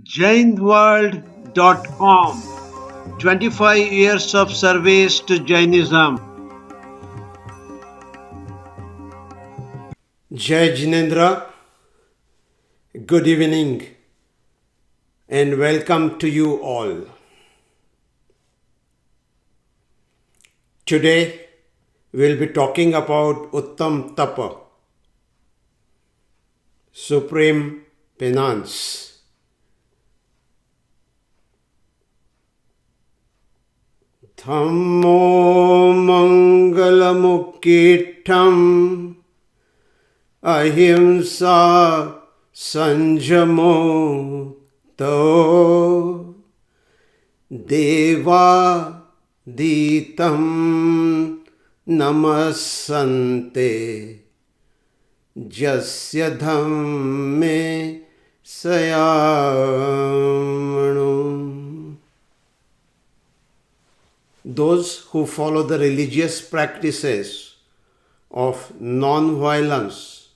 jainworld.com 25 years of service to Jainism. Jai Jinendra, good evening and welcome to you all. Today we'll be talking about Uttam Tapa, Supreme Penance. Dhammo Mangalamukittam Ahimsa Sanjamo To Deva Ditam Namasante Jasya Dhamme Sayamanu. Those who follow the religious practices of non-violence,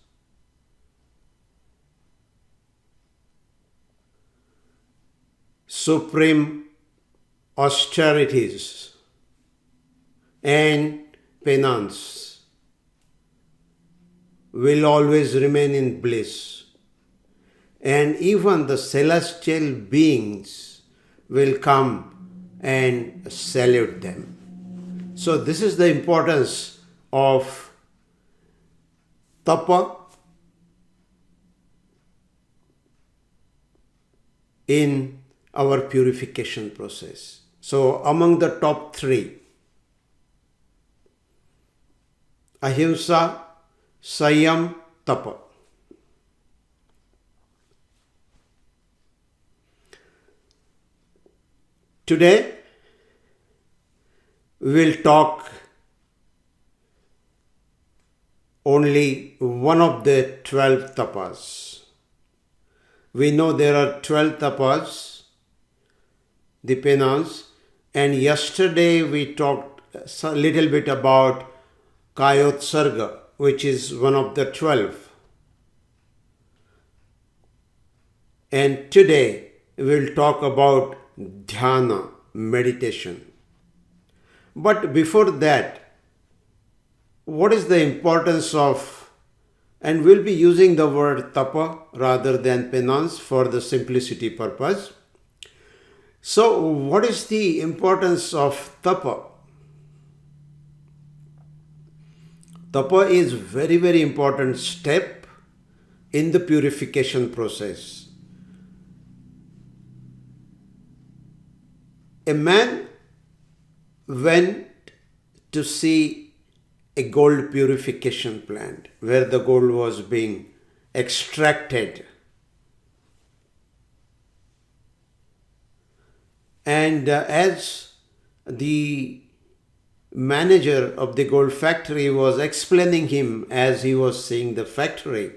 supreme austerities and penance will always remain in bliss, and even the celestial beings will come and salute them. So this is the importance of tapa in our purification process. So among the top three, ahimsa, sayam, tapa. Today we will talk only one of the 12 tapas. We know there are 12 tapas, the penance, and yesterday we talked a little bit about Kayotsarga, which is one of the 12. And today we will talk about dhyana, meditation. But before that, what is the importance of, and we'll be using the word tapa rather than penance for the simplicity purpose. So what is the importance of tapa? Tapa is very, very important step in the purification process. A man went to see a gold purification plant where the gold was being extracted. And as the manager of the gold factory was explaining him as he was seeing the factory,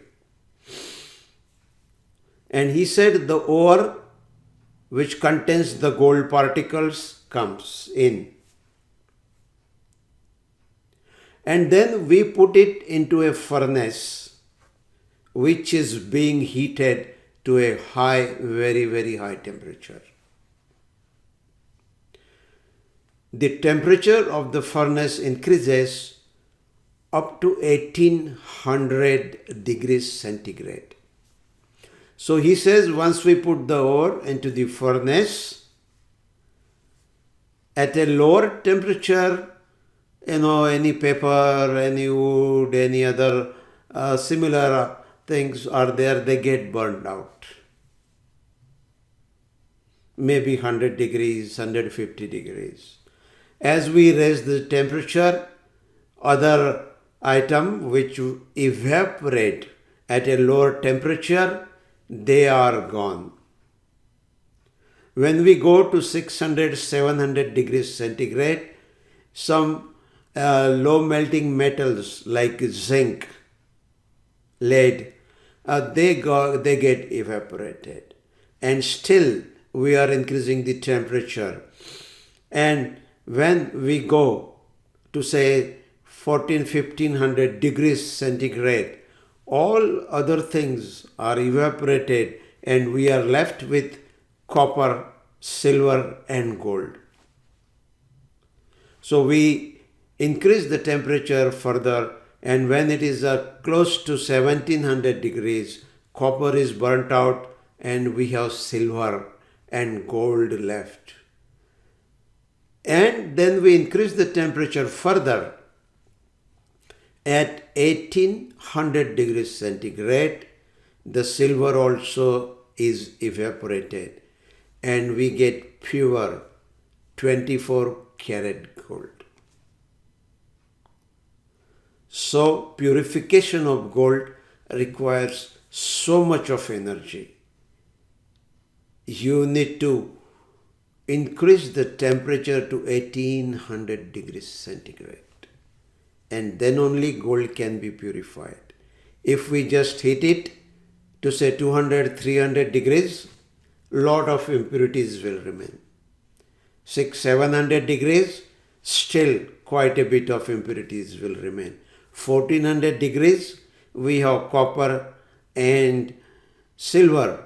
and he said the ore which contains the gold particles comes in. And then we put it into a furnace which is being heated to a high, very, very high temperature. The temperature of the furnace increases up to 1800 degrees centigrade. So he says once we put the ore into the furnace at a lower temperature, any paper, any wood, any other similar things are there, they get burned out. Maybe 100 degrees, 150 degrees. As we raise the temperature, other item which evaporate at a lower temperature, they are gone. When we go to 600, 700 degrees centigrade, some low melting metals like zinc, lead, they get evaporated. And still we are increasing the temperature. And when we go to say 1500 degrees centigrade, all other things are evaporated and we are left with copper, silver, and gold. So we increase the temperature further, and when it is close to 1700 degrees, copper is burnt out and we have silver and gold left. And then we increase the temperature further at 1800 degrees centigrade. The silver also is evaporated and we get pure 24 karat gold. So purification of gold requires so much of energy. You need to increase the temperature to 1800 degrees centigrade, and then only gold can be purified. If we just heat it to say 200, 300 degrees, lot of impurities will remain. 600, 700 degrees, still quite a bit of impurities will remain. 1400 degrees, we have copper and silver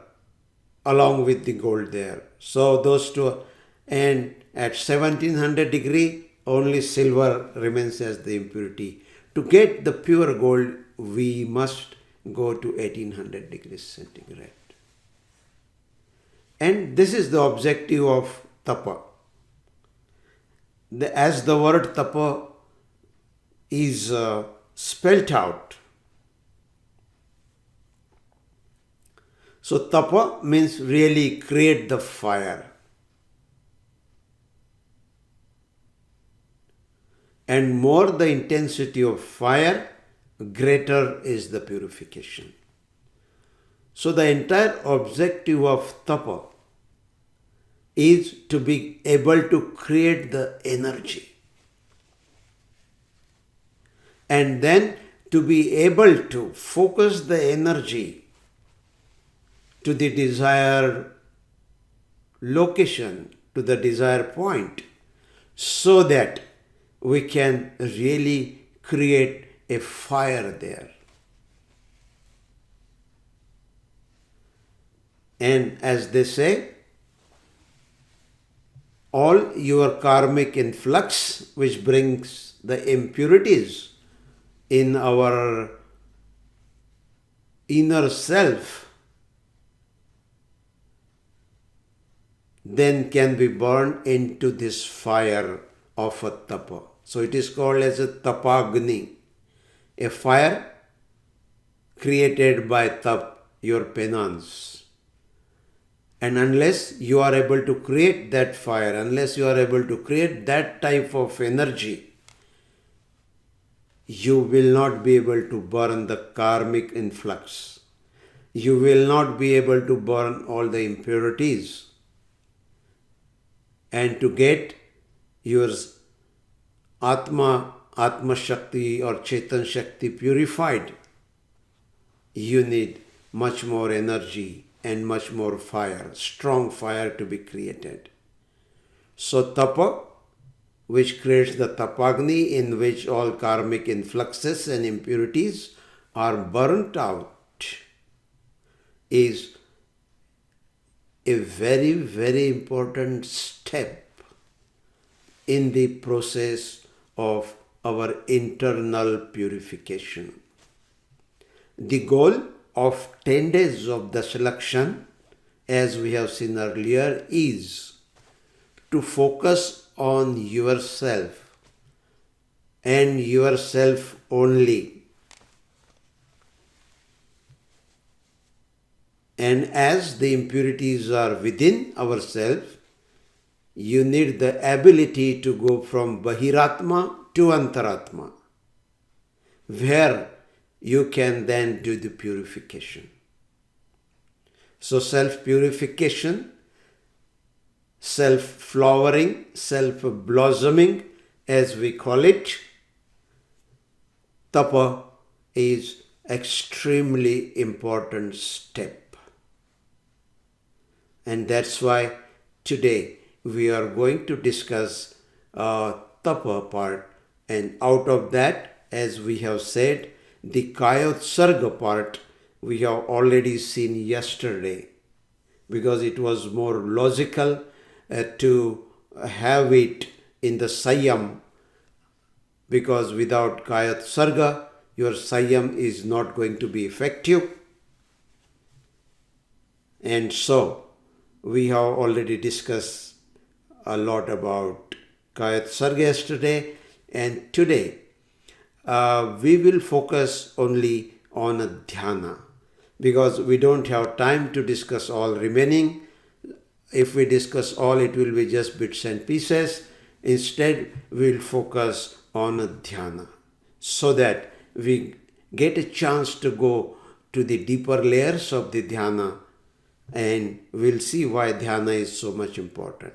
along with the gold there. So those two, and at 1700 degree, only silver remains as the impurity. To get the pure gold, we must go to 1800 degrees centigrade. And this is the objective of tapa. As the word tapa is spelt out. So tapa means really create the fire. And more the intensity of fire, greater is the purification. So the entire objective of tapa is to be able to create the energy. And then to be able to focus the energy to the desired location, to the desired point, so that we can really create a fire there. And as they say, all your karmic influx, which brings the impurities in our inner self, then can be burned into this fire of a tapa. So it is called as a tapagni, a fire created by tap, your penance. And unless you are able to create that fire, unless you are able to create that type of energy, you will not be able to burn the karmic influx. You will not be able to burn all the impurities. And to get your Atma Shakti or Chetan Shakti purified, you need much more energy and much more fire, strong fire to be created. So tapa, which creates the tapagni in which all karmic influxes and impurities are burnt out, is a very, very important step in the process of our internal purification. The goal of 10 days of Dashalakshan, as we have seen earlier, is to focus on yourself and yourself only. And as the impurities are within ourselves, you need the ability to go from Bahir-Atma to Unter-Atma, where you can then do the purification. So self-purification, self-flowering, self-blossoming, as we call it, tapa is extremely important step. And that's why today we are going to discuss tapa part, and out of that, as we have said, the Kayotsarga part we have already seen yesterday, because it was more logical to have it in the Sanyam, because without Kayat Sarga, your Sanyam is not going to be effective. And so, we have already discussed a lot about Kayat Sarga yesterday, and today we will focus only on a dhyana, because we don't have time to discuss all remaining. If we discuss all, it will be just bits and pieces. Instead, we will focus on a dhyana, so that we get a chance to go to the deeper layers of the dhyana, and we'll see why dhyana is so much important.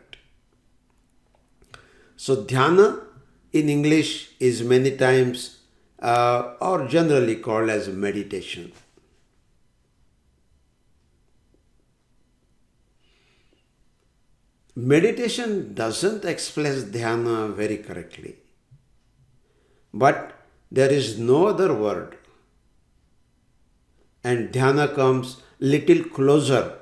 So dhyana in English is many times or generally called as meditation. Meditation doesn't express dhyana very correctly, but there is no other word, and dhyana comes little closer.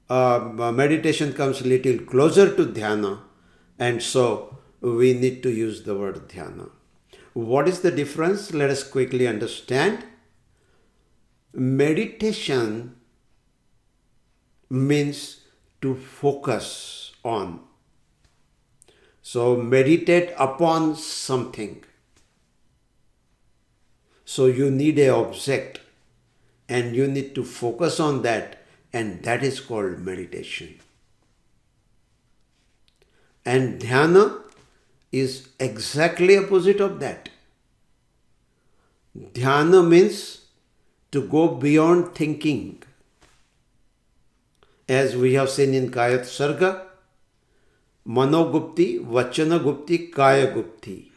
Meditation comes little closer to dhyana, and so we need to use the word dhyana. What is the difference? Let us quickly understand. Meditation means to focus on. So meditate upon something. So you need an object and you need to focus on that, and that is called meditation. And dhyana is exactly opposite of that. Dhyana means to go beyond thinking. As we have seen in Kayat Sarga, Manogupti, Vachanagupti, Kayagupti.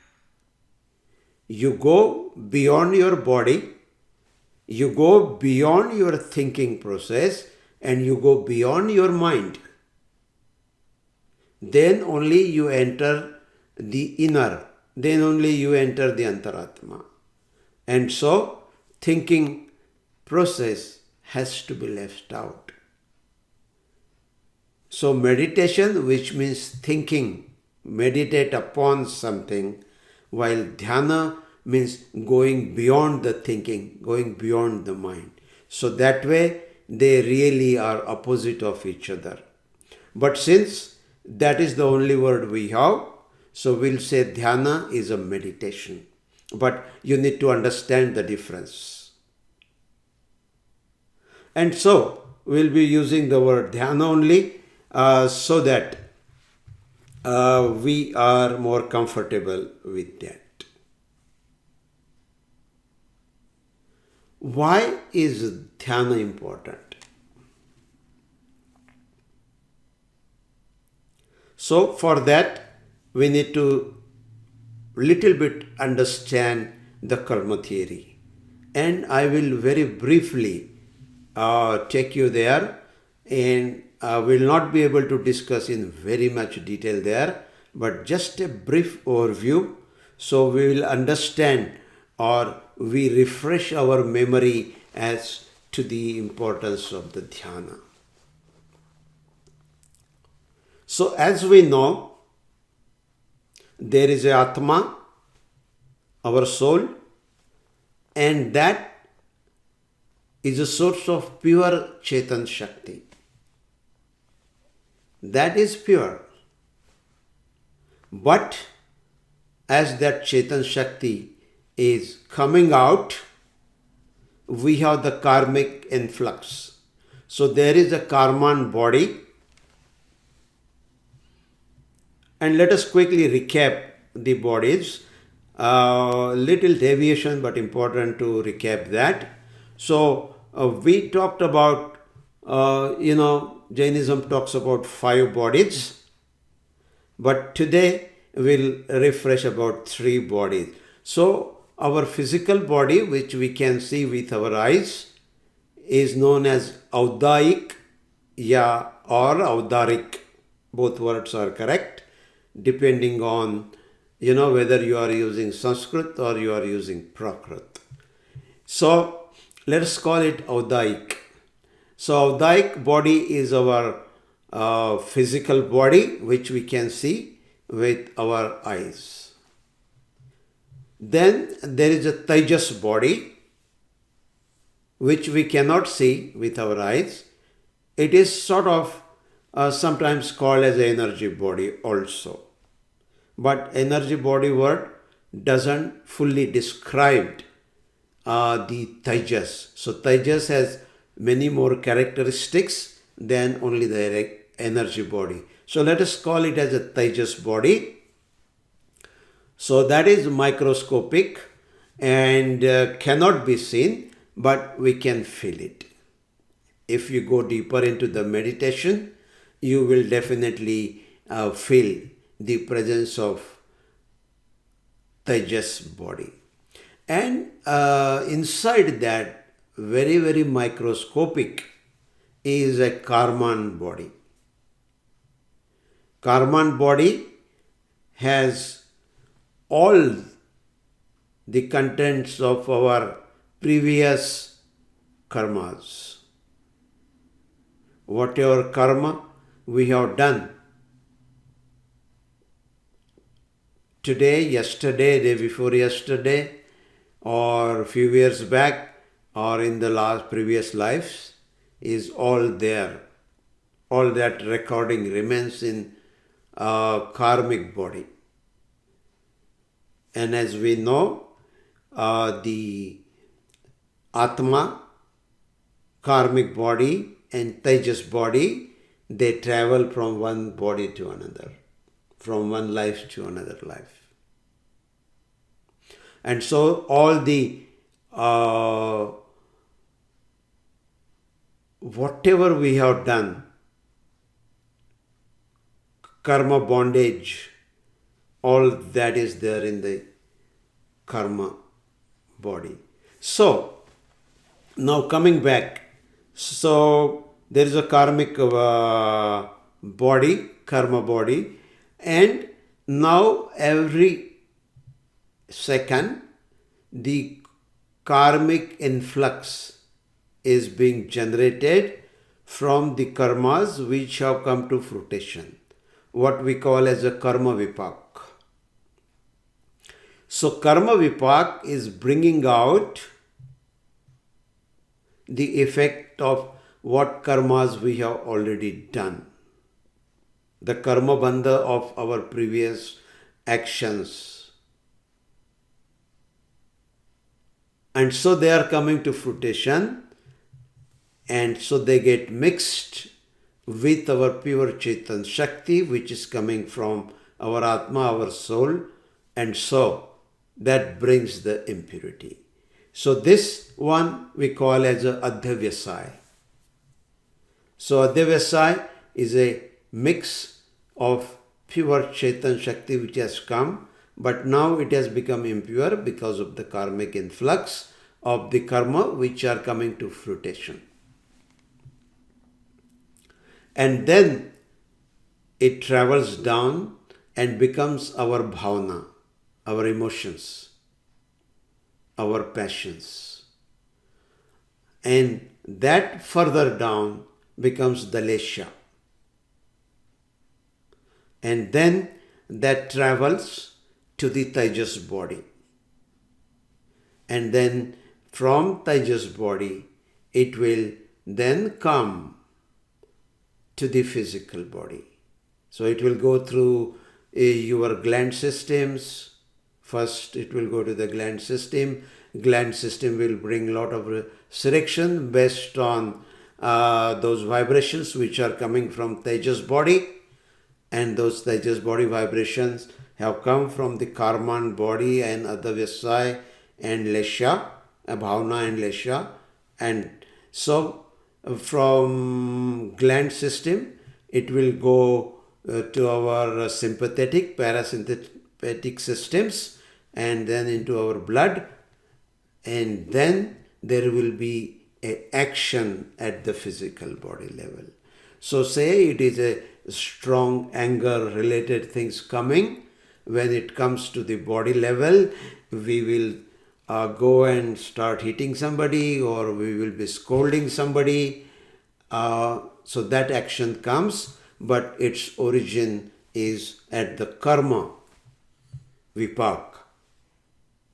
You go beyond your body, you go beyond your thinking process, and you go beyond your mind. Then only you enter the inner, then only you enter the Unter-Atma. And so, thinking process has to be left out. So, meditation, which means thinking, meditate upon something, while dhyana means going beyond the thinking, going beyond the mind. So, that way, they really are opposite of each other. But since that is the only word we have, so we'll say dhyana is a meditation. But you need to understand the difference. And so, we'll be using the word dhyana only so that we are more comfortable with that. Why is dhyana important? So for that, we need to little bit understand the karma theory. And I will very briefly take you there, and I will not be able to discuss in very much detail there, but just a brief overview, so we will understand or we refresh our memory as to the importance of the dhyana. So as we know, there is a Atma, our soul, and that is a source of pure Chetan shakti. That is pure. But as that Chetan shakti is coming out, we have the karmic influx. So there is a karman body. And let us quickly recap the bodies. Little deviation, but important to recap that. So we talked about, Jainism talks about 5 bodies. But today we'll refresh about 3 bodies. So our physical body, which we can see with our eyes, is known as Audaik or Audarik. Both words are correct, depending on whether you are using Sanskrit or you are using Prakrit. So let us call it Audaik. So Avdaik body is our physical body which we can see with our eyes. Then there is a Tejas body which we cannot see with our eyes. It is sort of sometimes called as energy body also. But energy body word doesn't fully describe the Tejas. So Tejas has many more characteristics than only the energy body. So let us call it as a Tejas body. So that is microscopic and cannot be seen, but we can feel it. If you go deeper into the meditation, you will definitely feel the presence of Tejas body. And inside that, very, very microscopic, is a Karman body. Karman body has all the contents of our previous karmas. Whatever karma we have done today, yesterday, day before yesterday, or a few years back, or in the last previous lives, is all there. All that recording remains in karmic body. And as we know, the Atma, karmic body, and Tejas body, they travel from one body to another, from one life to another life. And so all the whatever we have done, karma bondage, all that is there in the karma body. So now coming back, so there is a karmic body, karma body, and now every second the karmic influx is being generated from the karmas which have come to fruition, what we call as a karma vipak. So karma vipak is bringing out the effect of what karmas we have already done, the karma bandha of our previous actions. And so they are coming to fruition, and so they get mixed with our pure Chetan shakti, which is coming from our Atma, our soul, and so that brings the impurity. So this one we call as a Adhyavyasai. So Adhyavyasai is a mix of pure Chetan shakti which has come, but now it has become impure because of the karmic influx of the karma which are coming to fruition. And then it travels down and becomes our bhavana, our emotions, our passions. And that further down becomes the lesha. And then that travels to the Tejas body. And then from Tejas body, it will then come to the physical body. So it will go through your gland systems. First, it will go to the gland system. Gland system will bring a lot of selection based on those vibrations which are coming from Tejas body. And those Tejas body vibrations have come from the Karman body and Adhyavyasai and Lesha, Bhavana and Lesha. And so from gland system, it will go to our sympathetic, parasympathetic systems, and then into our blood, and then there will be a action at the physical body level. So say it is a strong anger related things coming, when it comes to the body level, we will go and start hitting somebody, or we will be scolding somebody, So that action comes, but its origin is at the karma vipak,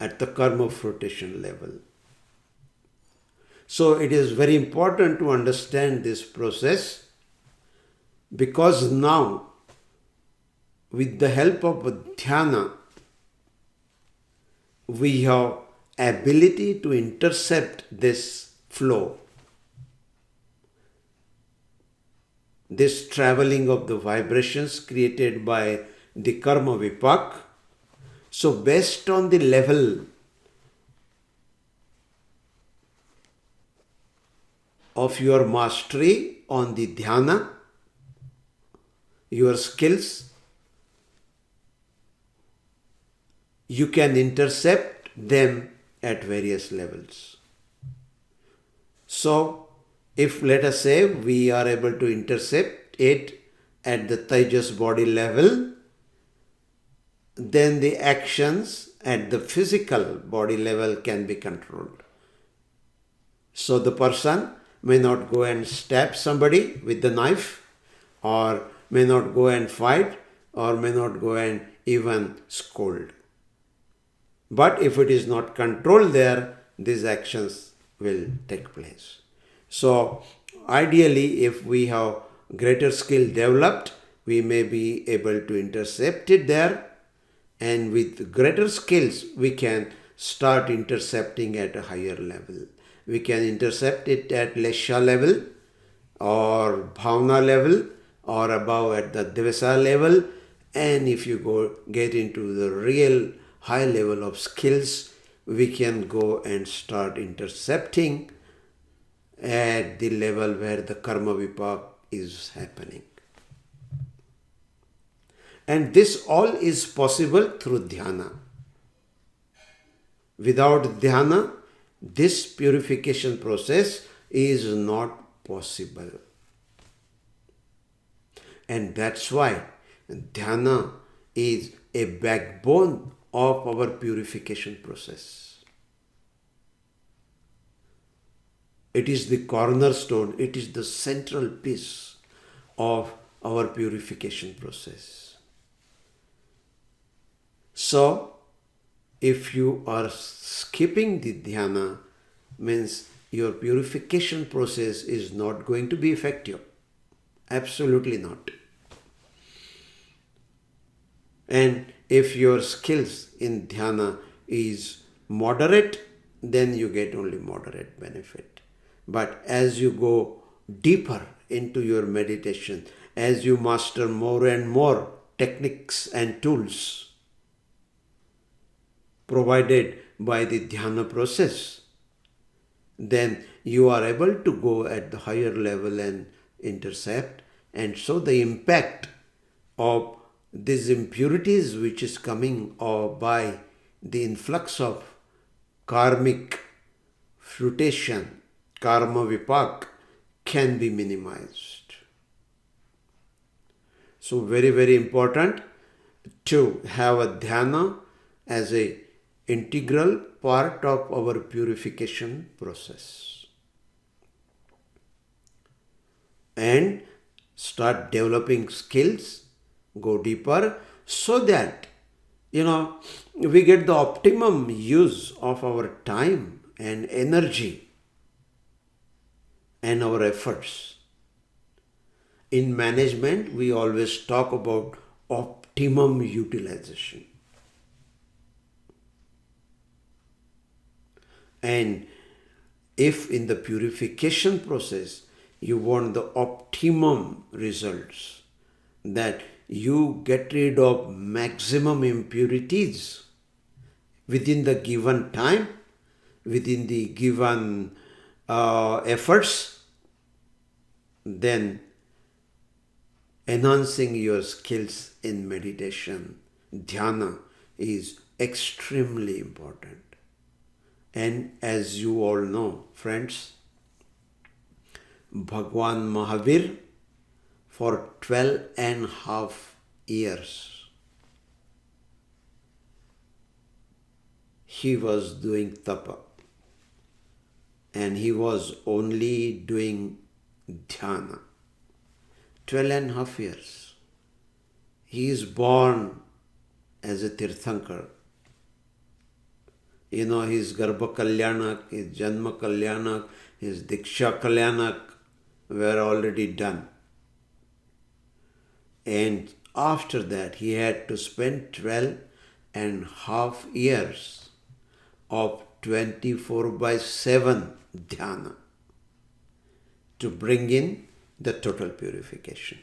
at the karma fruition level. So it is very important to understand this process, because now, with the help of dhyana, we have ability to intercept this flow, this traveling of the vibrations created by the karma vipak. So based on the level of your mastery on the dhyana, your skills, you can intercept them at various levels. So, if let us say we are able to intercept it at the Tejas body level, then the actions at the physical body level can be controlled. So the person may not go and stab somebody with the knife, or may not go and fight, or may not go and even scold. But if it is not controlled there, these actions will take place. So ideally, if we have greater skill developed, we may be able to intercept it there, and with greater skills, we can start intercepting at a higher level. We can intercept it at Lesha level, or Bhavna level, or above at the Devasa level. And if you get into the real high level of skills, we can go and start intercepting at the level where the karma vipak is happening. And this all is possible through dhyana. Without dhyana, this purification process is not possible. And that's why dhyana is a backbone of our purification process. It is the cornerstone, it is the central piece of our purification process. So, if you are skipping the dhyana, means your purification process is not going to be effective. Absolutely not. And if your skills in dhyana is moderate, then you get only moderate benefit. But as you go deeper into your meditation, as you master more and more techniques and tools provided by the dhyana process, then you are able to go at the higher level and intercept. And so the impact of these impurities which is coming by the influx of karmic fruition, karma vipak, can be minimized. So very, very important to have a dhyana as a integral part of our purification process. And start developing skills, go deeper, so that we get the optimum use of our time and energy and our efforts. In management, we always talk about optimum utilization. And if in the purification process you want the optimum results, that you get rid of maximum impurities within the given time, within the given efforts, then enhancing your skills in meditation, dhyana, is extremely important. And as you all know, friends, Bhagwan Mahavir, for 12 and a half years, he was doing tapa. And he was only doing dhyana. 12 and a half years. He is born as a Tirthankar. His Garbha Kalyanak, his Janma Kalyanak, his Diksha Kalyanak were already done. And after that, he had to spend 12 and half years of 24 by 7 dhyana to bring in the total purification.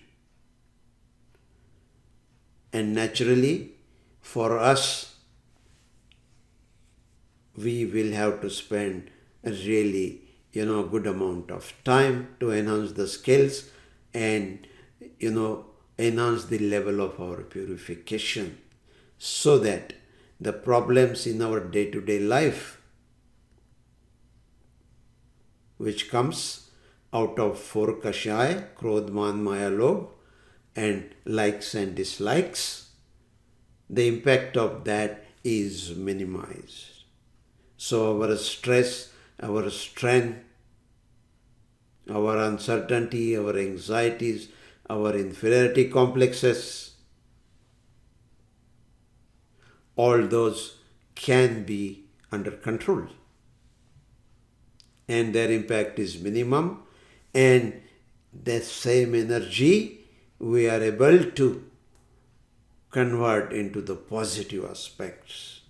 And naturally, for us, we will have to spend a really, good amount of time to enhance the skills and, enhance the level of our purification so that the problems in our day-to-day life, which comes out of 4 kashaya, krodh, man, maya, lobh, and likes and dislikes, the impact of that is minimized. So our stress, our strength, our uncertainty, our anxieties, our inferiority complexes, all those can be under control. And their impact is minimum, and the same energy we are able to convert into the positive aspects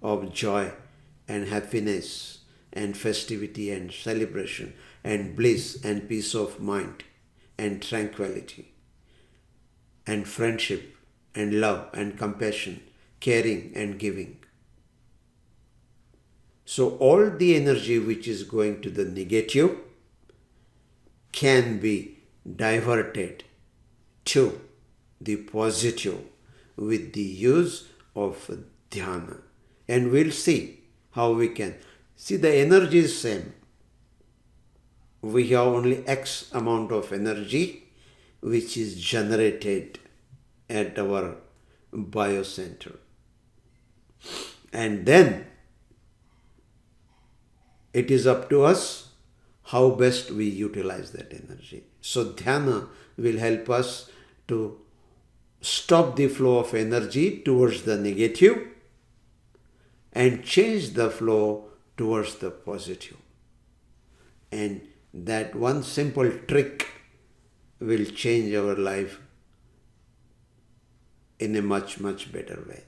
of joy and happiness and festivity and celebration and bliss and peace of mind and tranquility and friendship and love and compassion, caring and giving. So all the energy which is going to the negative can be diverted to the positive with the use of dhyana. And we'll see how we can. See, the energy is same. We have only X amount of energy which is generated at our biocenter. And then it is up to us how best we utilize that energy. So dhyana will help us to stop the flow of energy towards the negative and change the flow towards the positive. And that one simple trick will change our life in a much, much better way.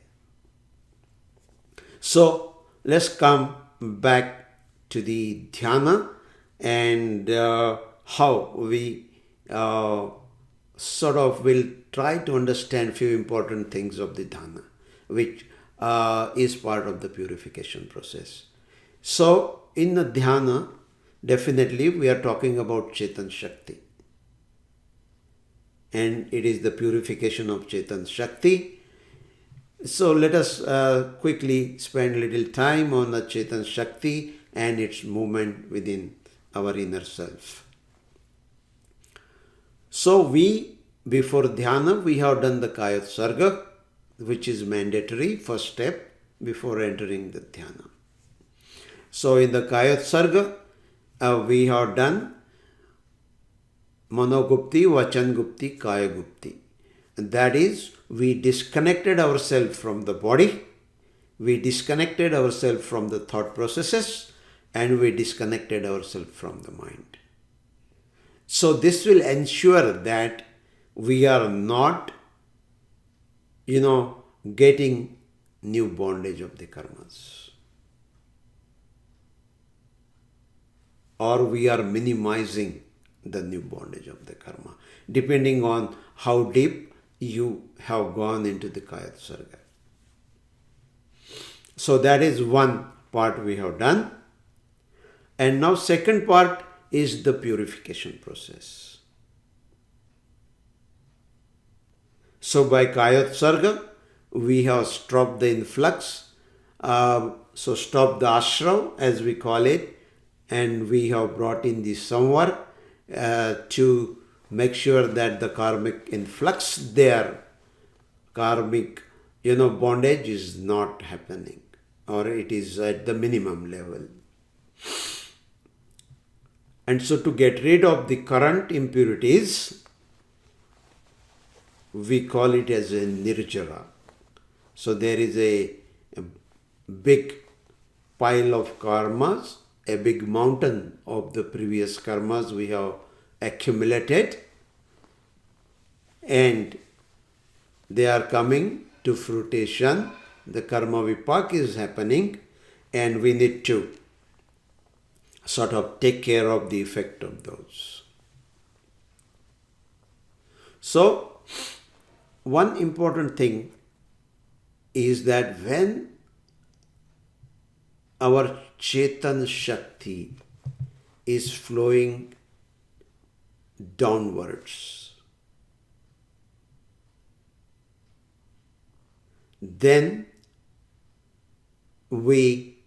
So let's come back to the dhyana and how we sort of will try to understand few important things of the dhyana, which is part of the purification process. So in the dhyana, definitely we are talking about Chetan Shakti. And it is the purification of Chetan Shakti. So let us quickly spend a little time on the Chetan Shakti and its movement within our inner self. So before dhyana, we have done the Kayotsarga, which is mandatory first step before entering the dhyana. So in the Kayotsarga, we have done Manogupti, Vachangupti, Kayagupti. And that is, we disconnected ourselves from the body, we disconnected ourselves from the thought processes, and we disconnected ourselves from the mind. So this will ensure that we are not, getting new bondage of the karmas. Or we are minimizing the new bondage of the karma, depending on how deep you have gone into the Kayotsarga. So that is one part we have done. And now second part is the purification process. So by Kayotsarga, we have stopped the influx, so stopped the ashrav as we call it, and we have brought in the samvar to make sure that the karmic influx there, karmic, bondage is not happening, or it is at the minimum level. And so to get rid of the current impurities, we call it as a nirjara. So there is a big pile of karmas, a big mountain of the previous karmas we have accumulated, and they are coming to fruition. The karma vipak is happening, and we need to sort of take care of the effect of those. So, one important thing is that when our Chetan Shakti is flowing downwards, then we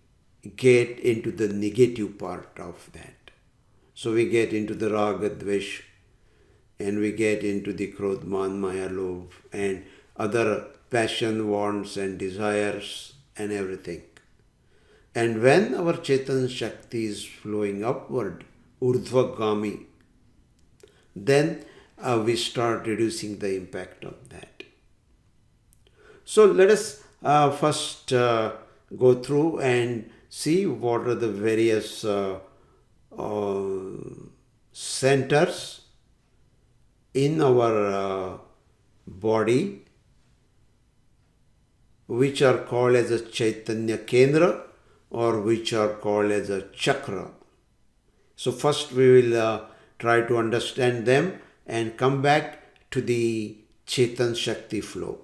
get into the negative part of that. So we get into the raga, dvesh, and we get into the krodh, man, maya, lobh, and other passion, wants, and desires, and everything. And when our Chetan Shakti is flowing upward, urdhvagami, then we start reducing the impact of that. So let us first go through and see what are the various centers in our body which are called as a Chaitanya Kendra or which are called as a chakra. So first we will try to understand them and come back to the Chetan Shakti flow.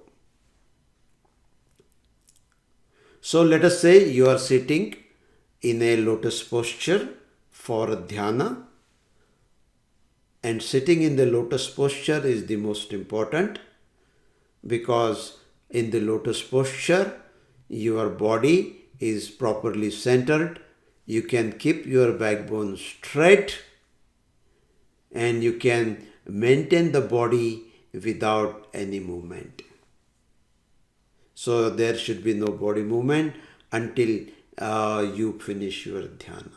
So let us say you are sitting in a lotus posture for dhyana, and sitting in the lotus posture is the most important, because in the lotus posture your body is properly centered, you can keep your backbone straight, and you can maintain the body without any movement. So there should be no body movement until you finish your dhyana.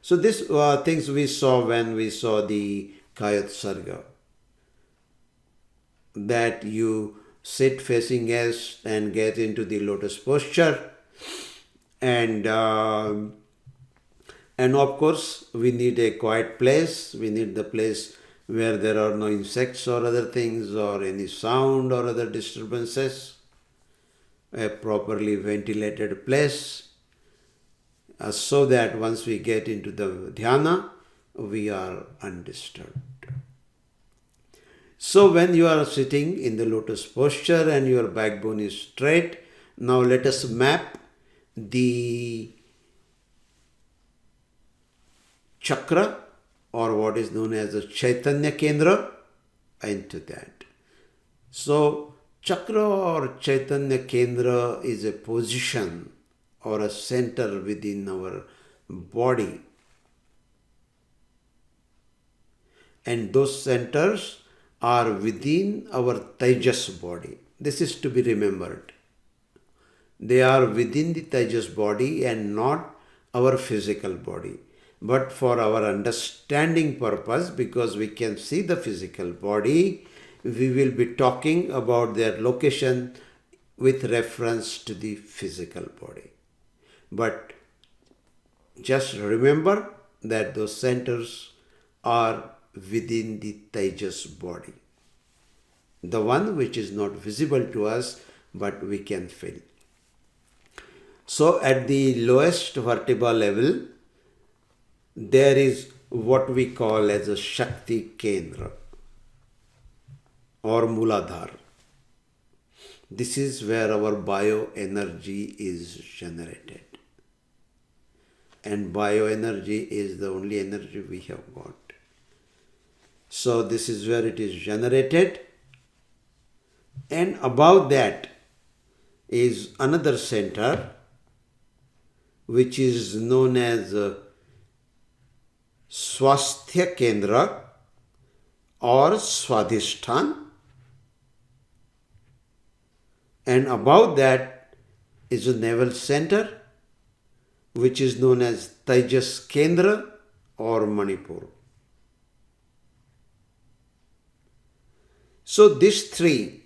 So these things we saw when we saw the Kayat Sarga, that you sit facing east and get into the lotus posture, and of course we need a quiet place. We need the place where there are no insects or other things or any sound or other disturbances, a properly ventilated place, so that once we get into the dhyana, we are undisturbed. So when you are sitting in the lotus posture and your backbone is straight, now let us map the chakra, or what is known as a Chaitanya Kendra, into that. So chakra or Chaitanya Kendra is a position or a center within our body, and those centers are within our Tejas body. This is to be remembered. They are within the Tejas body and not our physical body. But for our understanding purpose, because we can see the physical body, we will be talking about their location with reference to the physical body. But just remember that those centers are within the Tejas body, the one which is not visible to us but we can feel. So at the lowest vertebral level, there is what we call as a Shakti Kendra or Muladhar. This is where our bioenergy is generated. And bioenergy is the only energy we have got. So this is where it is generated. And above that is another center which is known as Swasthya Kendra or Swadhishthan. And above that is a navel center which is known as Tejas Kendra or Manipur. So these three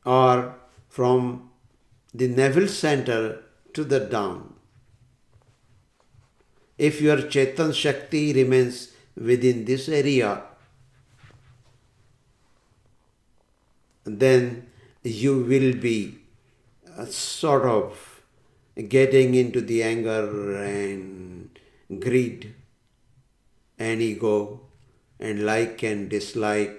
are from the navel center to the down. If your Chetan Shakti remains within this area, then you will be sort of getting into the anger and greed and ego and like and dislike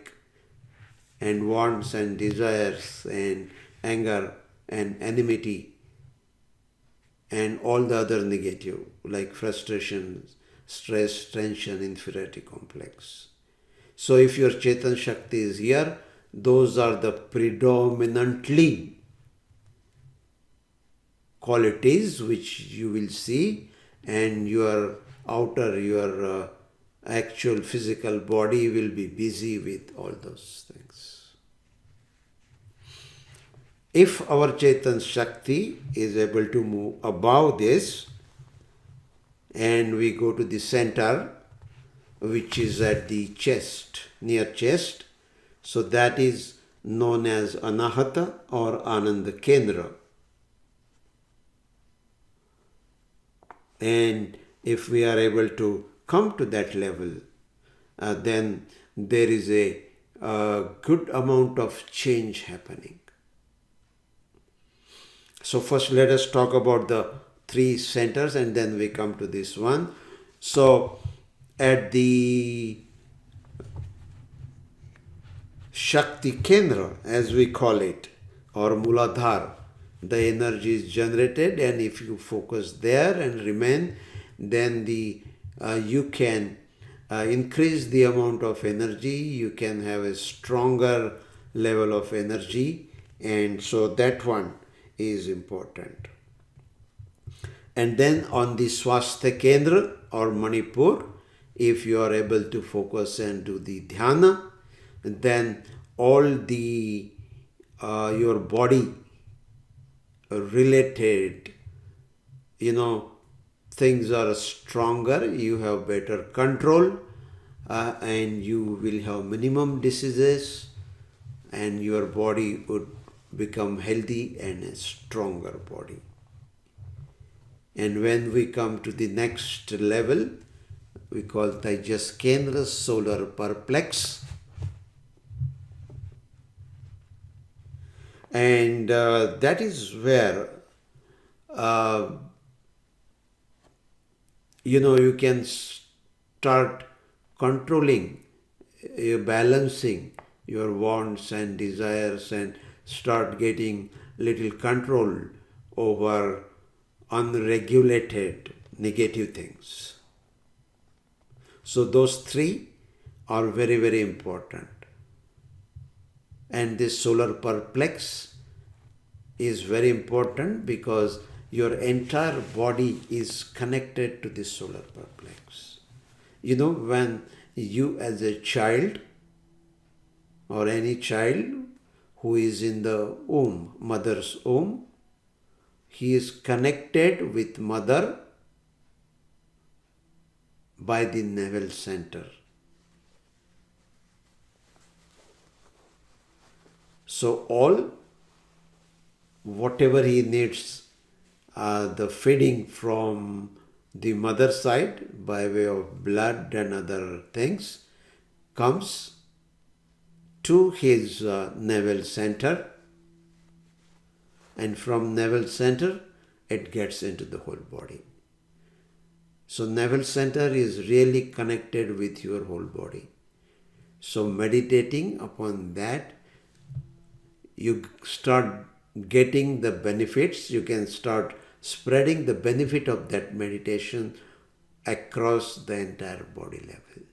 and wants and desires and anger and enmity and all the other negative like frustration, stress, tension, inferiority complex. So if your Chetan Shakti is here, those are the predominantly qualities which you will see, and your outer, your actual physical body will be busy with all those things. If our Chetan Shakti is able to move above this and we go to the center, which is at the chest, near chest, so that is known as Anahata or Ananda Kendra. And if we are able to come to that level, then there is a good amount of change happening. So first let us talk about the three centers and then we come to this one. So at the Shakti Kendra, as we call it, or Muladhar, the energy is generated, and if you focus there and remain, then you can increase the amount of energy, you can have a stronger level of energy, and so that one is important. And then on the Swasthya Kendra or Manipur, if you are able to focus and do the dhyana, then all the your body related things are stronger, you have better control, and you will have minimum diseases, and your body would become healthy and a stronger body. And when we come to the next level, we call Tejas Kendra, solar perplex. And that is where you can start controlling, balancing your wants and desires and start getting little control over unregulated negative things. So those three are very, very important. And this solar perplex is very important because your entire body is connected to this solar perplex. When you as a child or any child who is in the womb, mother's womb, he is connected with mother by the navel center. So whatever he needs, the feeding from the mother side by way of blood and other things comes to his navel center, and from navel center it gets into the whole body. So navel center is really connected with your whole body. So meditating upon that, you start getting the benefits, you can start spreading the benefit of that meditation across the entire body level.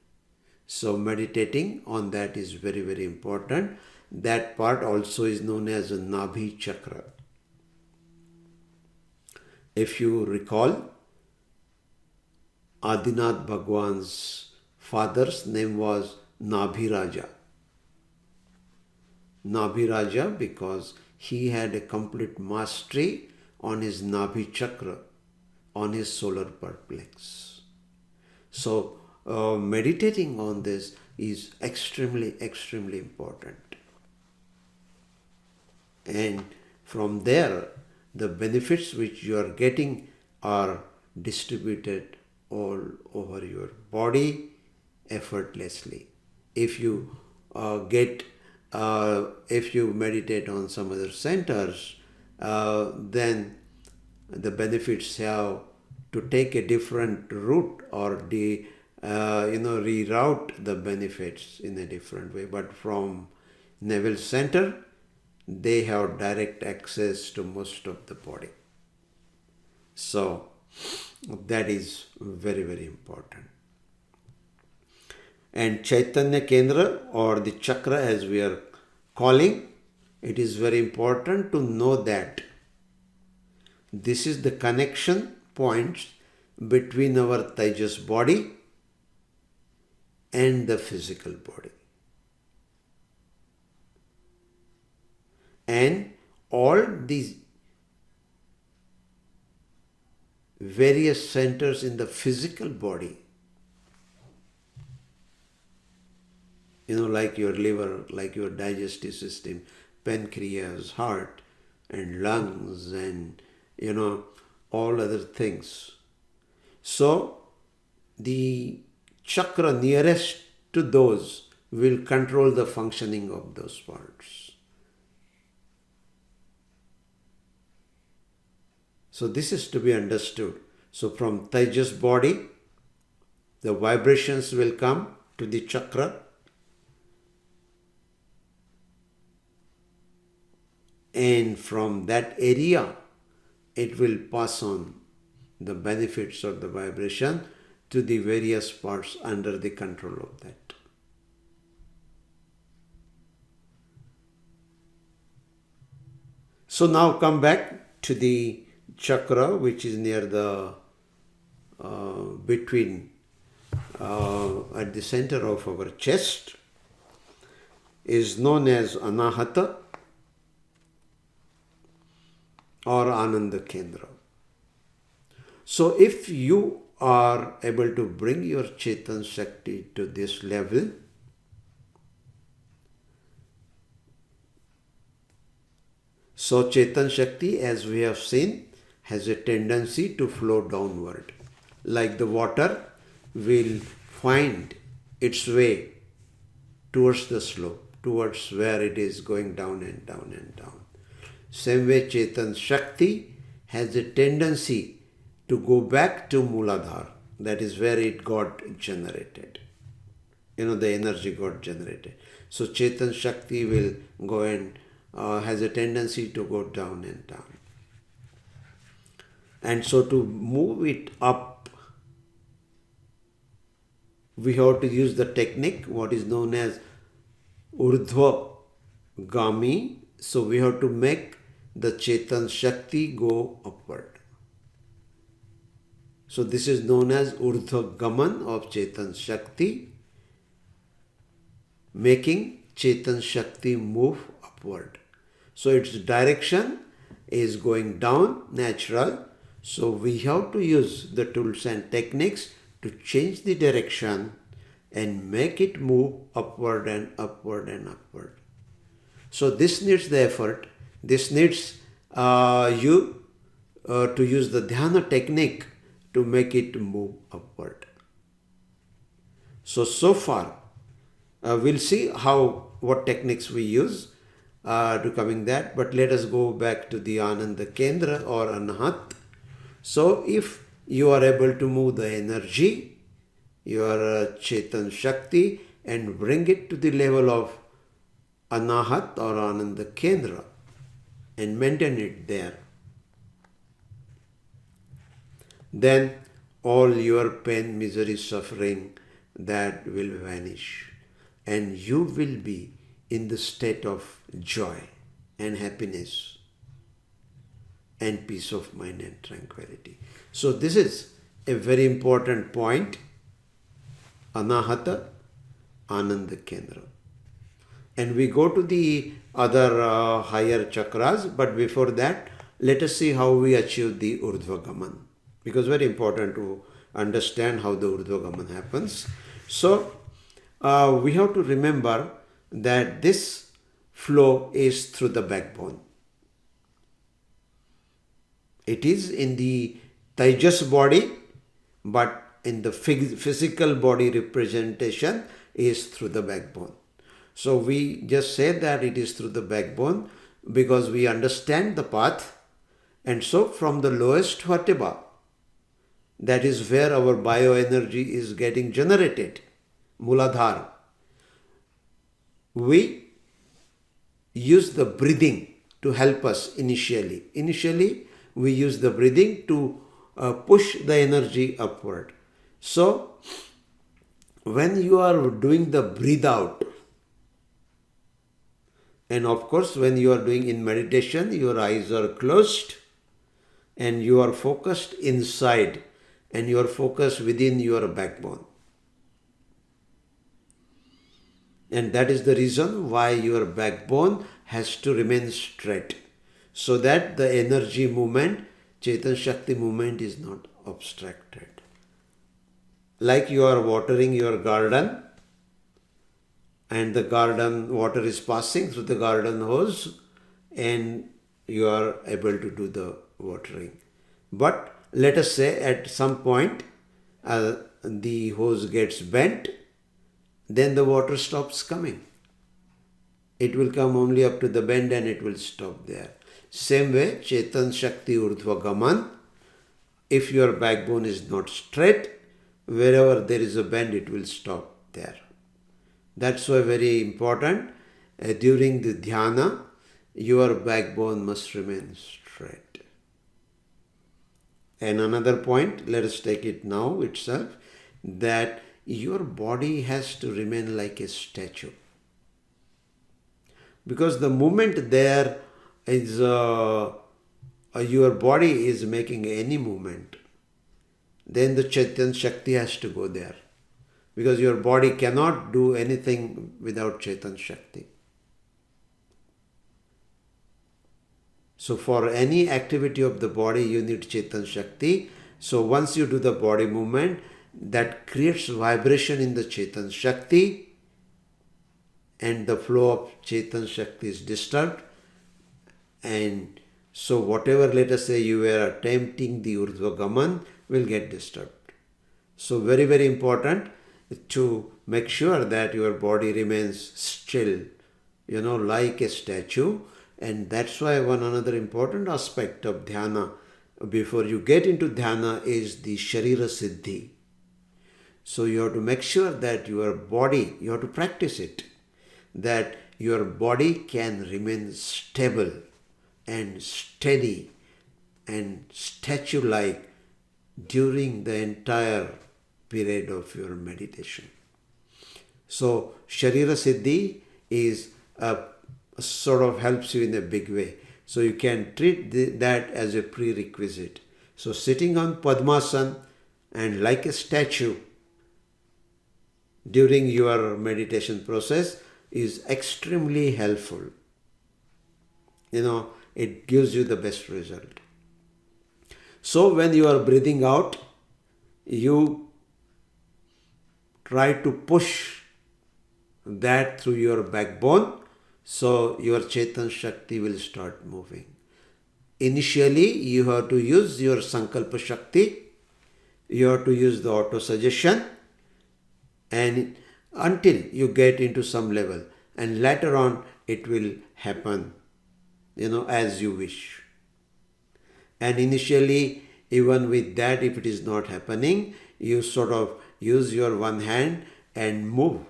So meditating on that is very, very important. That part also is known as a Nabhi Chakra. If you recall, Adinath Bhagwan's father's name was Nabhiraja. Nabhiraja because he had a complete mastery on his Nabhi Chakra, on his solar perplex. So meditating on this is extremely, extremely important. And from there, the benefits which you are getting are distributed all over your body effortlessly. If you if you meditate on some other centers, then the benefits have to take a different route, or reroute the benefits in a different way. But from Naval Center, they have direct access to most of the body. So that is very, very important. And Chaitanya Kendra, or the chakra as we are calling, it is very important to know that this is the connection points between our Tejas body and the physical body. And all these various centers in the physical body, like your liver, like your digestive system, pancreas, heart, and lungs, and all other things. So the chakra nearest to those will control the functioning of those parts. So this is to be understood. So from Tejas body, the vibrations will come to the chakra, and from that area it will pass on the benefits of the vibration to the various parts under the control of that. So now come back to the chakra which is near the between at the center of our chest, is known as Anahata or Ananda Kendra. So if you are able to bring your Chetan Shakti to this level, so Chetan Shakti, as we have seen, has a tendency to flow downward. Like the water will find its way towards the slope, towards where it is going down and down and down. Same way Chetan Shakti has a tendency to go back to Mooladhara. That is where it got generated. The energy got generated. So Chetan Shakti will go and has a tendency to go down and down. And so to move it up, we have to use the technique what is known as Urdhva Gami. So we have to make the Chetan Shakti go upward. So this is known as Urdhva Gaman of Chetan Shakti, making Chetan Shakti move upward. So its direction is going down, natural. So we have to use the tools and techniques to change the direction and make it move upward and upward and upward. So this needs the effort. This needs you to use the dhyana technique to make it move upward. So far, we'll see what techniques we use to coming that. But let us go back to the Ananda Kendra or Anahat. So if you are able to move the energy, your Chetan Shakti, and bring it to the level of Anahat or Ananda Kendra and maintain it there, then all your pain, misery, suffering, that will vanish, and you will be in the state of joy and happiness and peace of mind and tranquility. So this is a very important point, Anahata, Ananda Kendra. And we go to the other higher chakras, but before that, let us see how we achieve the Urdhva Gaman, because very important to understand how the Urdhva Gaman happens. So we have to remember that this flow is through the backbone. It is in the Tejas body, but in the physical body representation is through the backbone. So we just say that it is through the backbone because we understand the path. And so from the lowest vertebra, that is where our bioenergy is getting generated, Muladhara, we use the breathing to help us initially. Initially, we use the breathing to push the energy upward. So, when you are doing the breathe out, and of course, when you are doing in meditation, your eyes are closed and you are focused inside and you are focused within your backbone. And that is the reason why your backbone has to remain straight, so that the energy movement, Chetan Shakti movement, is not obstructed. Like you are watering your garden and the garden water is passing through the garden hose and you are able to do the watering. But let us say at some point the hose gets bent, then the water stops coming. It will come only up to the bend and it will stop there. Same way, Chetan Shakti Urdhva Gaman, if your backbone is not straight, wherever there is a bend, it will stop there. That's why very important, during the dhyana, your backbone must remain straight. And another point, let us take it now itself, that your body has to remain like a statue. Because the moment there is your body is making any movement, then the Chetan Shakti has to go there. Because your body cannot do anything without Chetan Shakti. So for any activity of the body, you need Chetan Shakti. So once you do the body movement, that creates vibration in the Chetan Shakti, and the flow of Chetan Shakti is disturbed. And so whatever, let us say, you were attempting the Urdhva Gaman will get disturbed. So very, very important to make sure that your body remains still, like a statue. And that's why one another important aspect of dhyana before you get into dhyana is the Sharira Siddhi. So you have to make sure that your body, you have to practice it, that your body can remain stable and steady and statue-like during the entire period of your meditation. So Sharira Siddhi is sort of helps you in a big way. So you can treat that as a prerequisite. So sitting on Padmasana and like a statue during your meditation process is extremely helpful. It gives you the best result. So when you are breathing out, you try to push that through your backbone, so your Chetan Shakti will start moving. Initially, you have to use your Sankalpa Shakti, you have to use the auto-suggestion, and until you get into some level, and later on it will happen, as you wish. And initially, even with that, if it is not happening, you sort of use your one hand and move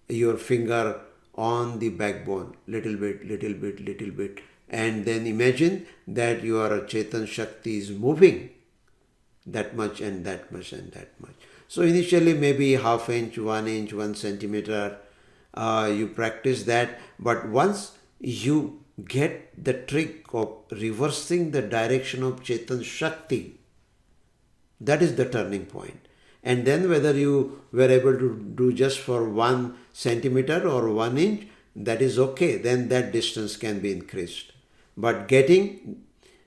your finger on the backbone, little bit, and then imagine that your Chetan Shakti is moving that much and that much and that much. So initially maybe half inch, 1 centimeter, you practice that, but once you get the trick of reversing the direction of Chetan Shakti, that is the turning point. And then whether you were able to do just for 1 centimeter or 1 inch, that is okay. Then that distance can be increased. But getting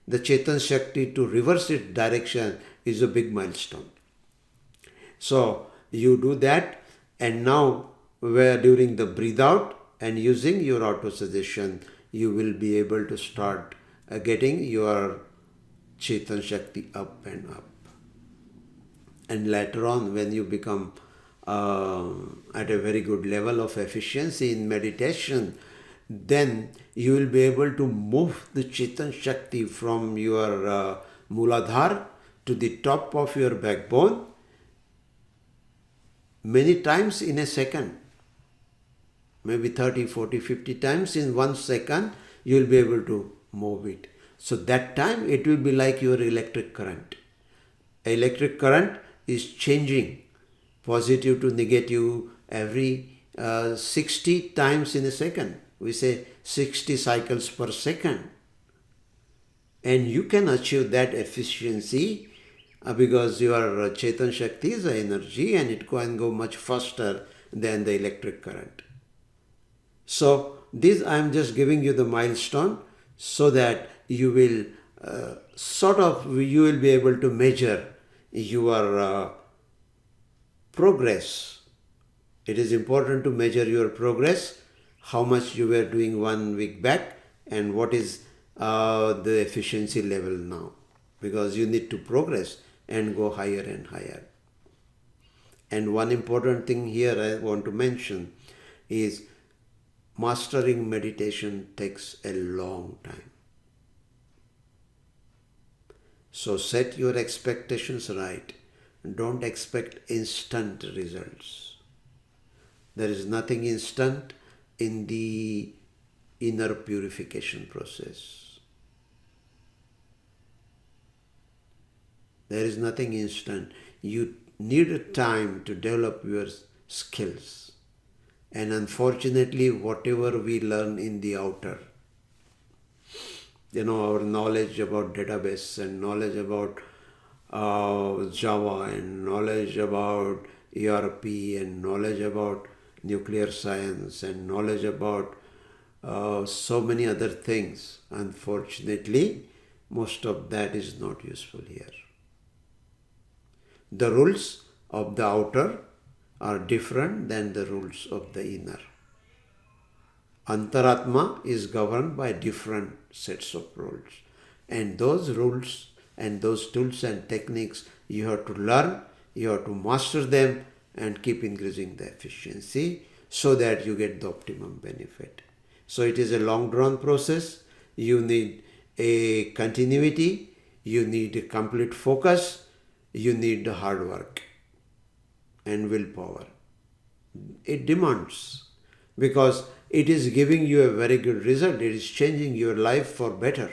the Chetan Shakti to reverse its direction is a big milestone. So you do that, and now where during the breathe out and using your auto-suggestion, you will be able to start getting your Chetan Shakti up and up. And later on, when you become at a very good level of efficiency in meditation, then you will be able to move the Chetan Shakti from your Muladhar to the top of your backbone many times in a second. Maybe 30, 40, 50 times in 1 second, you will be able to move it. So that time it will be like your electric current. Electric current is changing positive to negative every 60 times in a second. We say 60 cycles per second. And you can achieve that efficiency because your Chetan Shakti is the energy and it can go much faster than the electric current. So this I am just giving you the milestone so that you will you will be able to measure your progress. It is important to measure your progress, how much you were doing 1 week back and what is the efficiency level now, because you need to progress and go higher and higher. And one important thing here I want to mention is mastering meditation takes a long time. So set your expectations right. Don't expect instant results. There is nothing instant in the inner purification process. There is nothing instant. You need time to develop your skills. And unfortunately, whatever we learn in the outer, our knowledge about database and knowledge about Java and knowledge about ERP and knowledge about nuclear science and knowledge about so many other things, unfortunately, most of that is not useful here. The rules of the outer are different than the rules of the inner. Unter-Atma is governed by different sets of rules. And those rules and those tools and techniques you have to learn, you have to master them and keep increasing the efficiency so that you get the optimum benefit. So it is a long drawn process. You need a continuity, you need a complete focus, you need hard work and willpower. It demands because it is giving you a very good result. It is changing your life for better.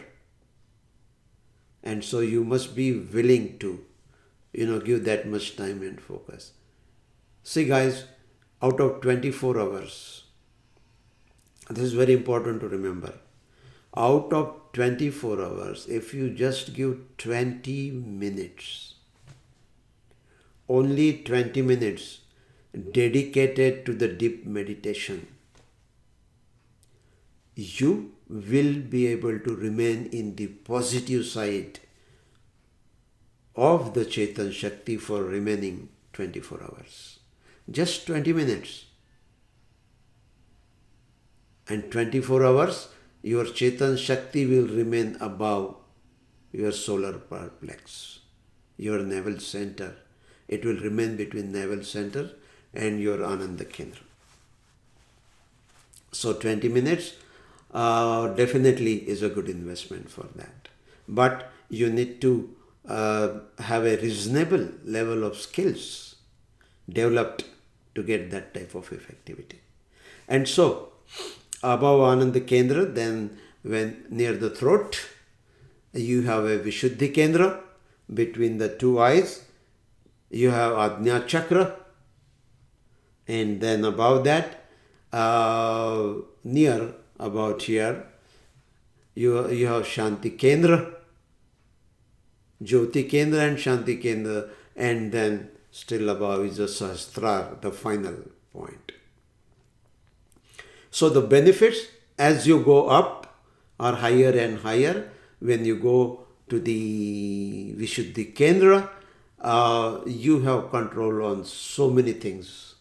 And so you must be willing to, give that much time and focus. See guys, out of 24 hours, this is very important to remember. Out of 24 hours, if you just give 20 minutes, only 20 minutes dedicated to the deep meditation, you will be able to remain in the positive side of the Chetan Shakti for remaining 24 hours. Just 20 minutes. And 24 hours, your Chetan Shakti will remain above your solar plex, your navel center. It will remain between navel center and your Ananda Kendra. So 20 minutes definitely is a good investment for that. But you need to have a reasonable level of skills developed to get that type of effectivity. And so, above Ananda Kendra, then when near the throat, you have a Vishuddhi Kendra. Between the two eyes, you have Ajna Chakra. And then above that, near about here, you have Shanti Kendra, Jyoti Kendra and Shanti Kendra, and then still above is the Sahasrara, the final point. So the benefits as you go up are higher and higher. When you go to the Vishuddhi Kendra, you have control on so many things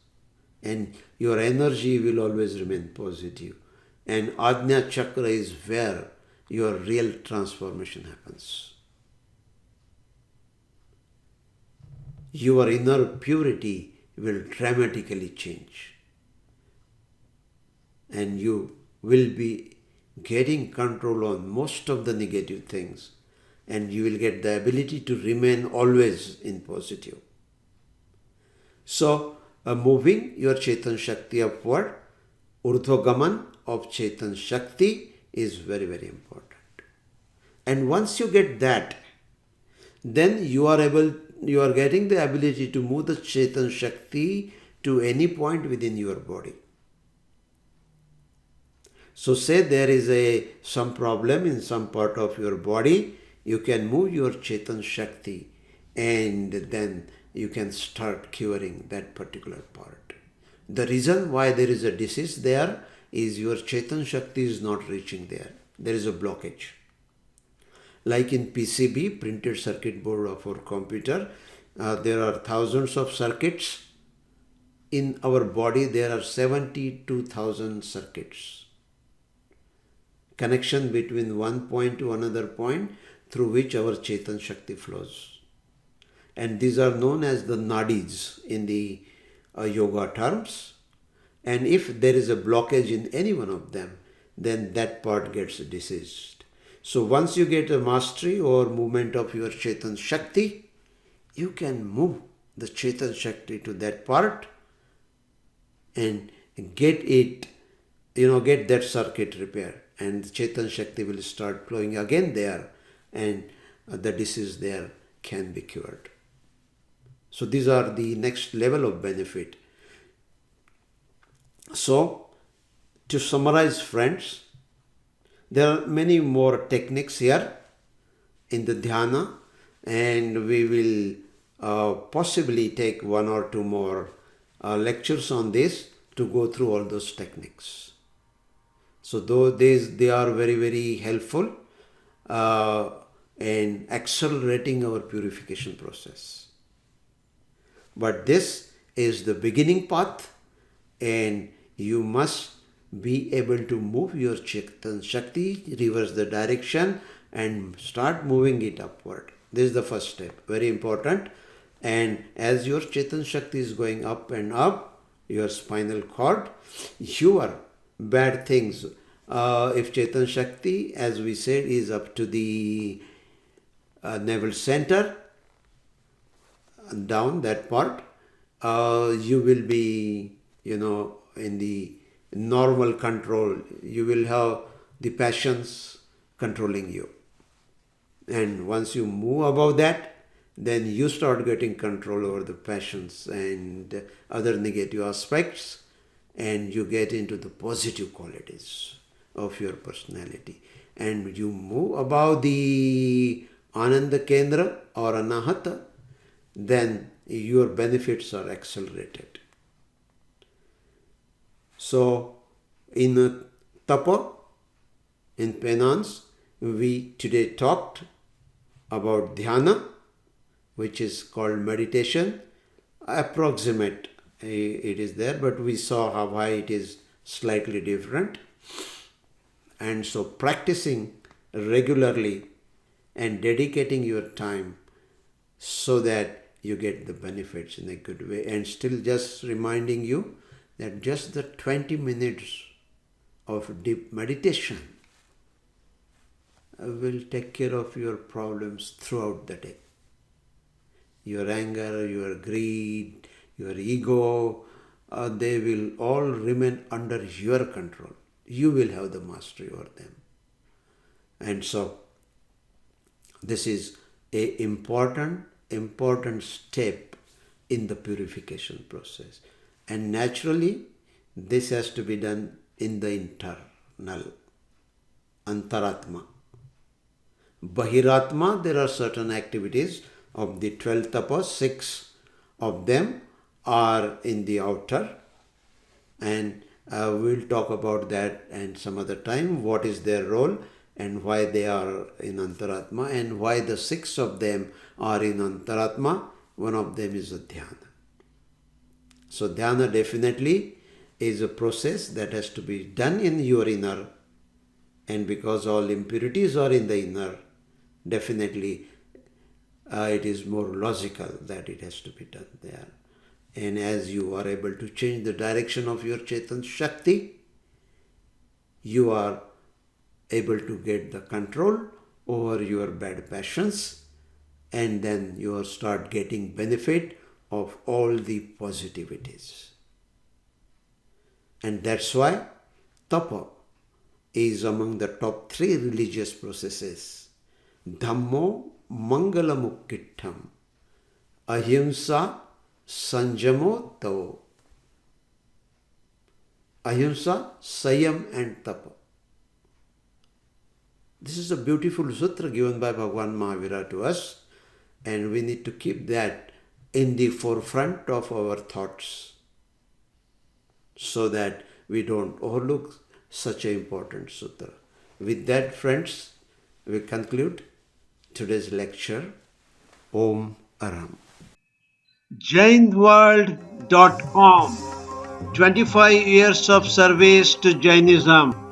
and your energy will always remain positive. And Ajna Chakra is where your real transformation happens. your inner purity will dramatically change, and you will be getting control on most of the negative things, and you will get the ability to remain always in positive. So, moving your Chetan Shakti upward, Urdhvagaman of Chetan Shakti is very, very important. And once you get that, then you are getting the ability to move the Chetan Shakti to any point within your body. So say there is some problem in some part of your body, you can move your Chetan Shakti and then you can start curing that particular part. The reason why there is a disease there is your Chetan Shakti is not reaching there. There is a blockage. Like in PCB, printed circuit board of our computer, there are thousands of circuits. In our body, there are 72,000 circuits. Connection between one point to another point through which our Chetan Shakti flows. And these are known as the nadis in the yoga terms. And if there is a blockage in any one of them, then that part gets diseased. So once you get a mastery or movement of your Chetan Shakti, you can move the Chetan Shakti to that part and get it, get that circuit repaired. And Chetan Shakti will start flowing again there, and the disease there can be cured. So these are the next level of benefit. So to summarize, friends, there are many more techniques here in the dhyana, and we will possibly take one or two more lectures on this to go through all those techniques. So though they are very, very helpful in accelerating our purification process. But this is the beginning path, and you must be able to move your Chetan Shakti, reverse the direction and start moving it upward. This is the first step, very important. And as your Chetan Shakti is going up and up, your spinal cord, your bad things, if Chetan Shakti, as we said, is up to the navel center, down that part, you will be, in the normal control. You will have the passions controlling you. And once you move above that, then you start getting control over the passions and other negative aspects, and you get into the positive qualities of your personality. And you move above the Ananda Kendra or Anahata, then your benefits are accelerated. So in Tapa, in Penance, we today talked about dhyana, which is called meditation. Approximate it is there, but we saw why it is slightly different. And so practicing regularly and dedicating your time so that you get the benefits in a good way. And still just reminding you that just the 20 minutes of deep meditation will take care of your problems throughout the day. Your anger, your greed, your ego, they will all remain under your control. You will have the mastery over them. And so this is a important step in the purification process. And naturally, this has to be done in the internal, Unter-Atma. Bahir-Atma, there are certain activities of the 12 tapas, 6 of them are in the outer, and we'll talk about that and some other time, what is their role and why they are in Unter-Atma and why the 6 of them are in Unter-Atma. One of them is a dhyana. So dhyana definitely is a process that has to be done in your inner, and because all impurities are in the inner, definitely it is more logical that it has to be done there. And as you are able to change the direction of your Chetan Shakti, you are able to get the control over your bad passions, and then you start getting benefit of all the positivities. And that's why tapa is among the top three religious processes. Dhammo mangalamukittham, ahimsa sanjamo tavo. Ahimsa, Sayam and Tapa. This is a beautiful sutra given by Bhagavan Mahavira to us, and we need to keep that in the forefront of our thoughts so that we don't overlook such an important sutra. With that, friends, we conclude today's lecture. Om Aram. jainworld.com 25 years of service to Jainism.